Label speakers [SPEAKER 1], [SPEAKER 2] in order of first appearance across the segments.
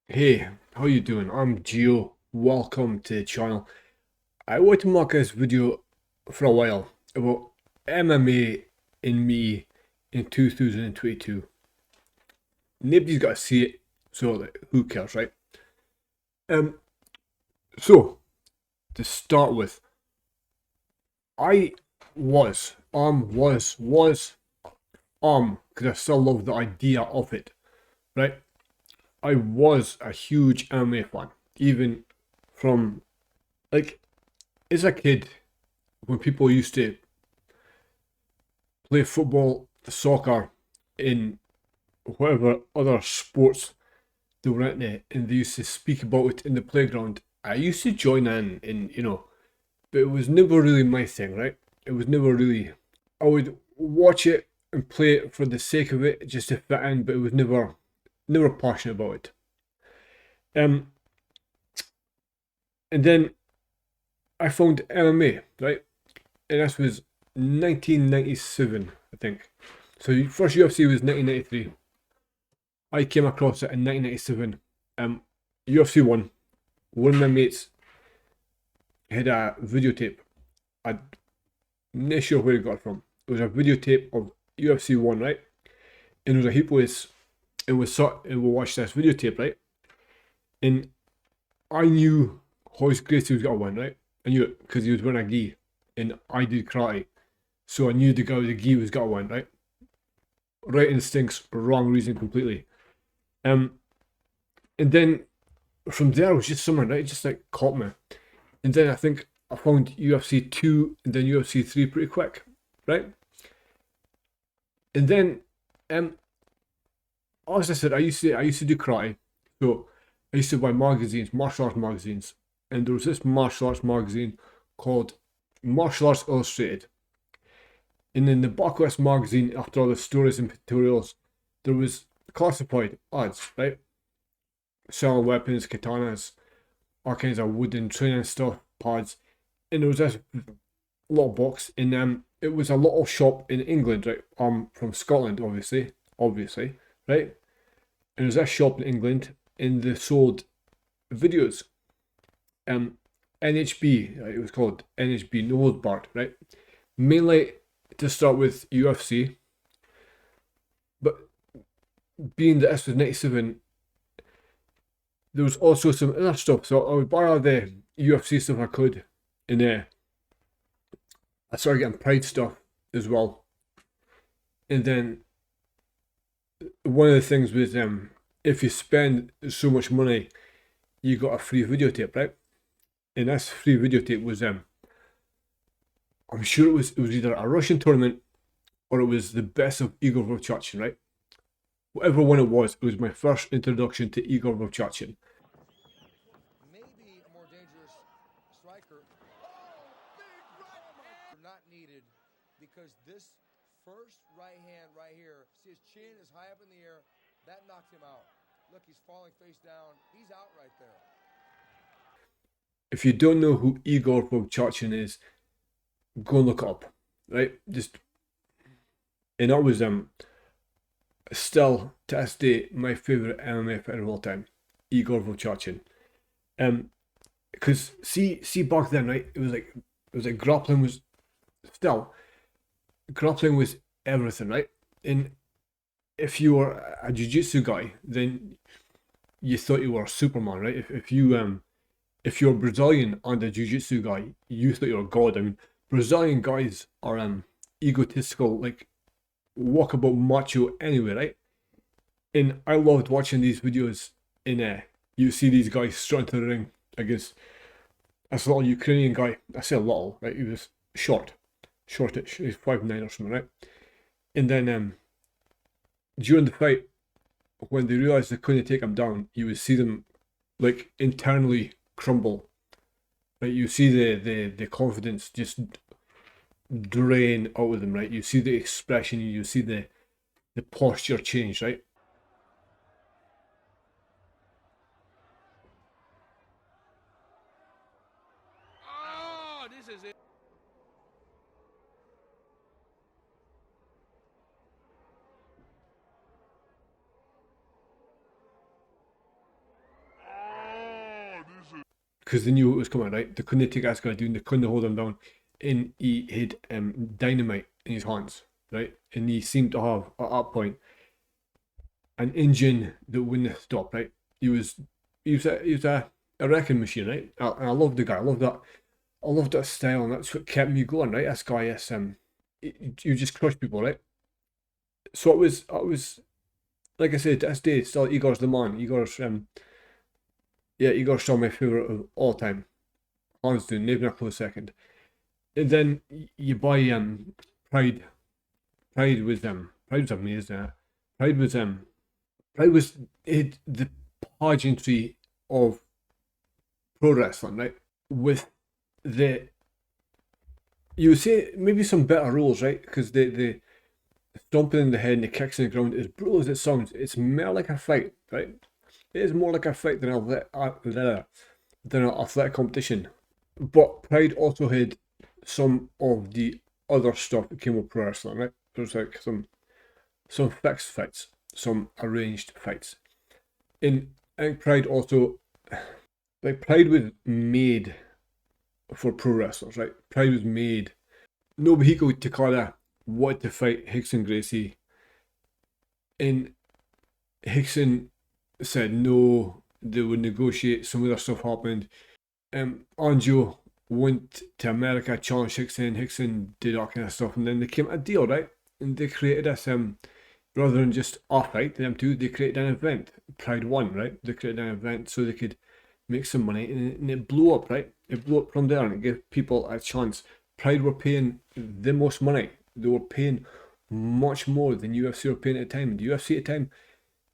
[SPEAKER 1] Hey, how you doing? I'm Gio. Welcome to the channel. I want to make this video for a while about MMA and Me in 2022. Nobody's got to see it, so like, who cares, right? Um, so to start with, I because I still love the idea of it, right? I was a huge MMA fan, even from like as a kid when people used to play football, soccer, in whatever other sports they were into, and they used to speak about it in the playground. I used to join in, but it was never really my thing, right? It was never really. I would watch it and play it for the sake of it, just to fit in, but it was never passionate about it. Um, and then I found MMA, right? And this was 1997, I think. So first UFC was 1993. I came across it in 1997. UFC 1. One of my mates had a videotape. I'm not sure where he got it from. It was a videotape of UFC 1, right? And it was a heap was it was so and we watched this videotape, right? And I knew Horace Gracie was gonna win, right? I knew it because he was wearing a gi, and I did karate, so I knew the guy with the gi was gonna win, right? Right instincts, wrong reason completely. Um, and then from there it was just something, right? It just like caught me. And then I think I found UFC 2 and then UFC 3 pretty quick, right? And then, um, as I said, I used to do karate, so I used to buy magazines, martial arts magazines, and there was this martial arts magazine called Martial Arts Illustrated. And in the back of this magazine, after all the stories and tutorials, there was classified ads, right? Selling weapons, katanas, all kinds of wooden training stuff, pads, and there was this little box, and it was a little shop in England, right? From Scotland, obviously, right? And it was this shop in England, and they sold videos. Um, NHB, right? It was called NHB, no holds barred, right? Mainly to start with UFC, but being that this was '97, there was also some other stuff. So I would buy all the UFC stuff I could, and I started getting Pride stuff as well. And then one of the things was if you spend so much money, you got a free videotape, right? And this free videotape was I'm sure it was either a Russian tournament or it was the best of Igor Vovchatsin, right? Whatever one it was my first introduction to Igor Vovchatsin.
[SPEAKER 2] Maybe a more dangerous striker. Not needed because this first right hand right here, see his chin is high up in the air, that knocked him out. Look, he's falling face down. He's out right there.
[SPEAKER 1] If you don't know who Igor Vovchatsin is, go and look it up, right? Just and that was still to this day my favorite MMA fighter of all time, Igor Vovchatsin. Um, because see back then, right? It was like still grappling was everything, right? And if you were a jiu-jitsu guy, then you thought you were Superman, right? If you're Brazilian and a jiu-jitsu guy, you thought you were God. I mean, Brazilian guys are egotistical, like walkabout macho anyway, right? And I loved watching these videos in you see these guys strutting to the ring against this little Ukrainian guy. I say a little, right? He was shortish. He's 5'9" or something, right? And then during the fight, when they realized they couldn't take him down, you would see them like internally crumble. Right? You see the confidence just drain out of them, right? You see the expression, you see the posture change, right?
[SPEAKER 2] Oh, this is it.
[SPEAKER 1] because they knew it was coming, right? They couldn't take this guy down, they couldn't hold him down. And he had dynamite in his hands, right? And he seemed to have, at that point, an engine that wouldn't stop, right? He was a wrecking machine, right? And I loved the guy. I loved that style, and that's what kept me going, right? This guy is you just crush people, right? So it was like I said, to this day, still Igor's the man. Igor's still my favorite of all time. Hands down, not even a close second. And then you buy Pride. Pride was amazing. Pride was the pageantry of pro wrestling, right? With the you would say maybe some better rules, right? Because the stomping in the head and the kicks in the ground, as brutal as it sounds, it's more like a fight, right? It is more like a fight than an athletic competition. But Pride also had some of the other stuff that came with pro wrestling, right? There's like some fixed fights, some arranged fights. And I think Pride also, like Pride was made for pro wrestlers, right? Pride was made. Nobuhiko Takada wanted to fight Hickson Gracie, and Hickson said no. They would negotiate. Some other stuff happened. Anjo went to America, challenged Hickson. Hickson did all kind of stuff, and then they came a deal, right? And they created this rather than just a fight, them two, they created an event. Pride won, right? They created an event so they could make some money, and it blew up, right? It blew up from there, and it gave people a chance. Pride were paying the most money. They were paying much more than UFC were paying at the time. The UFC at the time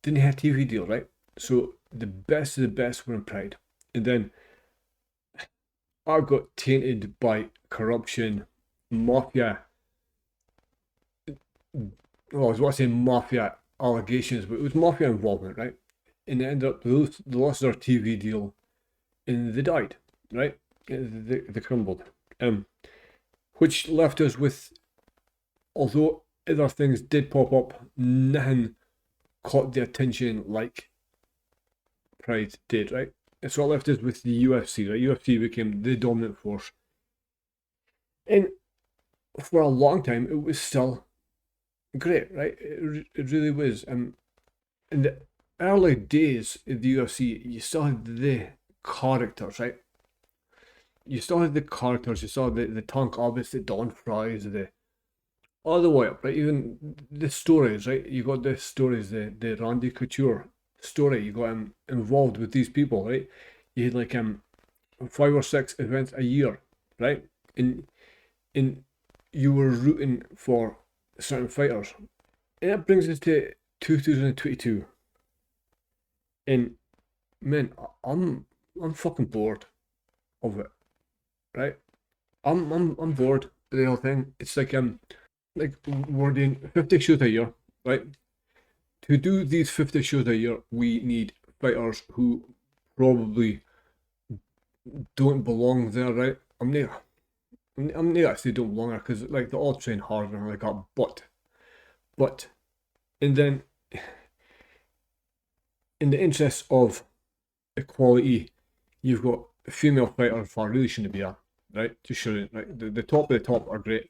[SPEAKER 1] didn't have TV deal, right? So the best of the best were in Pride. And then I got tainted by corruption, mafia. Well, I was about to say mafia allegations, but it was mafia involvement, right? And it ended up they lost their TV deal, and they died, right? They crumbled, which left us with, although other things did pop up, nothing caught the attention like Pride did, right? And so it left us with the UFC, right? UFC became the dominant force, and for a long time it was still great, right? It really was. In the early days of the UFC, you still had the characters, right? You still had the characters. You saw the Tank Abbas, the Don Fries, the all the way up, right? Even the stories, right? You got the stories, the Randy Couture story. You got involved with these people, right? You had like 5 or 6 events a year, right? And you were rooting for certain fighters. And that brings us to 2022. And man, I'm fucking bored of it, right? I'm bored of the whole thing. It's like we're doing 50 shows a year, right? To do these 50 shows a year, we need fighters who probably don't belong there, right? I'm not actually don't belong there because like they all train hard and like that, but and then in the interest of equality, you've got female fighters who really shouldn't be there, right? Just shouldn't, right? The top of the top are great.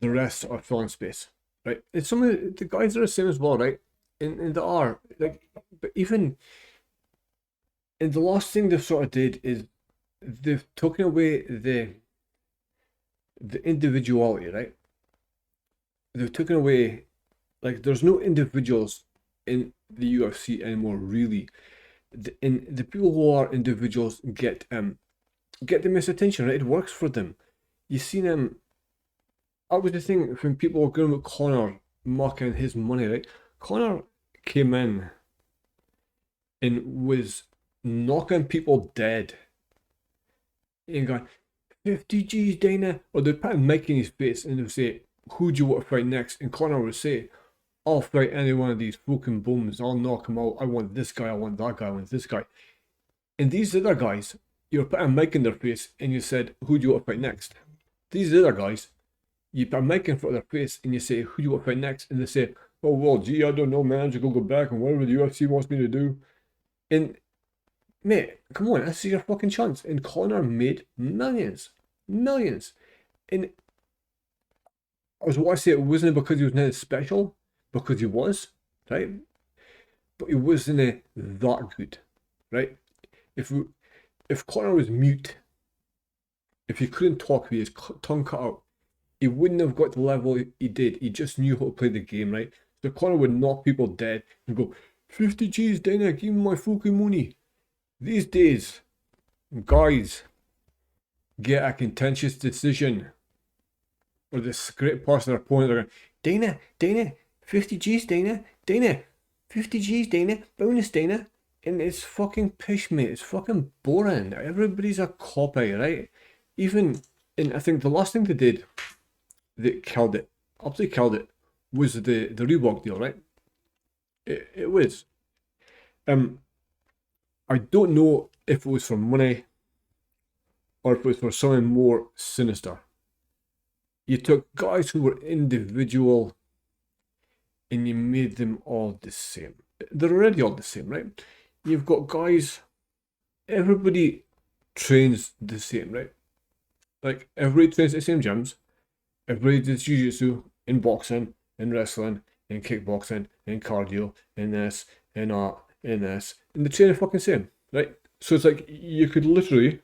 [SPEAKER 1] The rest are filling space, right? And some of the guys are the same as well, right? And they are like, but even and the last thing they've sort of did is they've taken away the individuality, right? They've taken away, like, there's no individuals in the UFC anymore, really. And the people who are individuals get the most attention, right? It works for them. You see them. That was the thing when people were going with Conor mocking his money, right? Conor came in and was knocking people dead and going, 50 G's, Dana. Or they'd put a mic in his face and they'd say, who do you want to fight next? And Conor would say, I'll fight any one of these fucking bums. I'll knock him out. I want this guy. I want that guy. I want this guy. And these other guys, you were putting a mic in their face and you said, who do you want to fight next? These other guys, you put a mic in front of their face and you say, who do you want to fight next? And they say, oh, well, gee, I don't know, man. I'm just going to go back and whatever the UFC wants me to do. And Mate, come on, this is your fucking chance. And Connor made millions. Millions. And I was want to say it wasn't because he was not special, because he was, right? But he wasn't that good, right? If if Connor was mute, if he couldn't talk with his tongue cut out, he wouldn't have got to the level he did. He just knew how to play the game, right? So Connor would knock people dead and go, 50 G's, Dana, give me my fucking money. These days, guys get a contentious decision or the great parts of their opponent are going, Dana, 50 G's, Dana, 50 G's, Dana, bonus, Dana. And it's fucking pish, mate. It's fucking boring. Everybody's a copy, right? Even, and I think the last thing they did that killed it, absolutely killed it, was the Reebok deal, right? It was. I don't know if it was for money or if it was for something more sinister. You took guys who were individual and you made them all the same. They're already all the same, right? You've got guys, everybody trains the same, right? Like, everybody trains at the same gyms. Everybody does jiu-jitsu, in boxing, in wrestling, in kickboxing, in cardio, in this, in that, in this. And they train the fucking same, right? So it's like, you could literally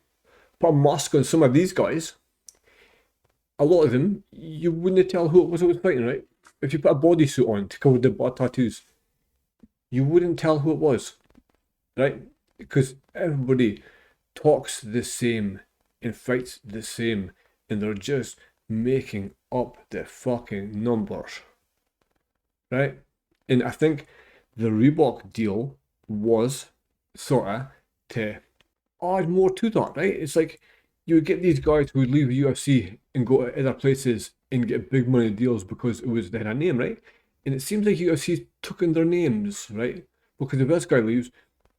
[SPEAKER 1] put a mask on some of these guys. A lot of them, you wouldn't tell who it was fighting, right? If you put a bodysuit on to cover the butt tattoos, you wouldn't tell who it was, right? Because everybody talks the same and fights the same, and they're just making up the fucking numbers, right? And I think the Reebok deal was sort of to add more to that, right? It's like you would get these guys who would leave the UFC and go to other places and get big money deals because it was their name, right? And it seems like UFC's took in their names, right? Because if this guy leaves,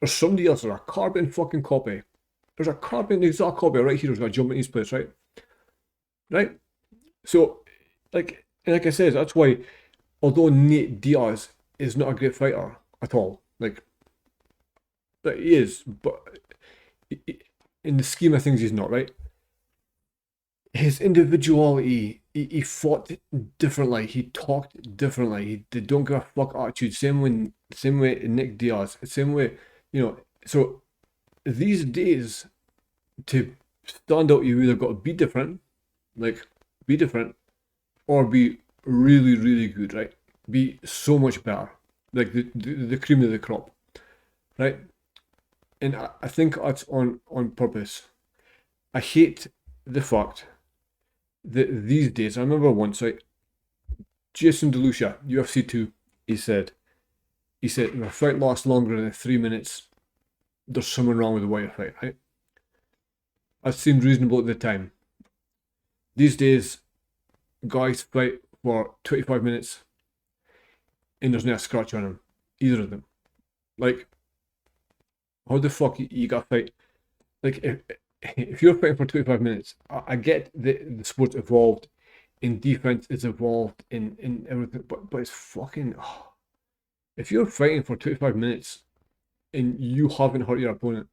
[SPEAKER 1] there's somebody else, there's a carbon fucking copy. There's a carbon exact copy right here who's gonna jump in his place, right? Right? So, like I said, that's why, although Nate Diaz is not a great fighter at all, like he is, but in the scheme of things, he's not, right? His individuality, he fought differently, he talked differently, he don't give a fuck attitude. Same way Nick Diaz, same way, So these days, to stand out, you either got to be different, or be really, really good, right? Be so much better, like the cream of the crop, right? And I think that's on purpose. I hate the fact that these days, I remember once, right, Jason DeLucia, UFC 2, he said, if a fight lasts longer than 3 minutes, there's something wrong with the way you fight, right? That seemed reasonable at the time. These days, guys fight for 25 minutes and there's not a scratch on them, either of them. Like, how the fuck you got to fight? Like, if you're fighting for 25 minutes, I get the sport's evolved, in defense is evolved, in everything, but it's fucking. If you're fighting for 25 minutes and you haven't hurt your opponent,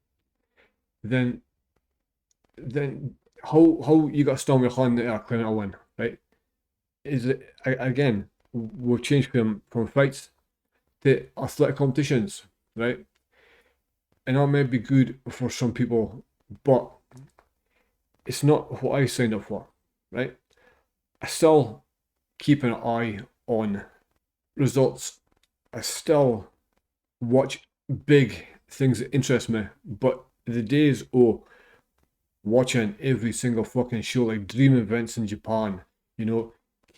[SPEAKER 1] then how you got to storm your hand to claim a win, right? Is it again? We've changed from fights to athletic competitions, right? And that may be good for some people, but it's not what I signed up for, right? I still keep an eye on results. I still watch big things that interest me, but the days of watching every single fucking show, like dream events in Japan,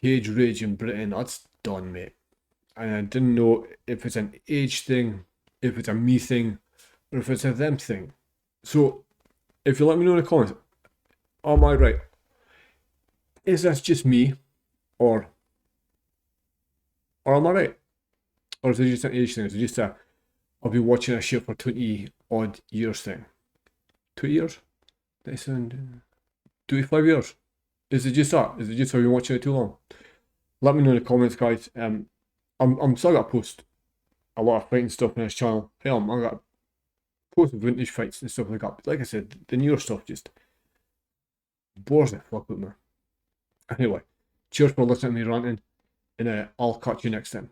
[SPEAKER 1] Cage Rage in Britain, that's done, mate. And I didn't know if it's an age thing, if it's a me thing, or if it's a them thing. So, if you let me know in the comments, am I right? Is this just me, or am I right? Or is it just an age thing? Is it just I've been watching a shit for 20 odd years thing? 2 years? 25 years? Is it just that? Is it just I've been watching it too long? Let me know in the comments, guys. I'm still gonna post a lot of fighting stuff on this channel. Hell, I got post vintage fights and stuff like that. But like I said, the newer stuff just bores the fuck out of me. Anyway, cheers for listening to me ranting, and I'll catch you next time.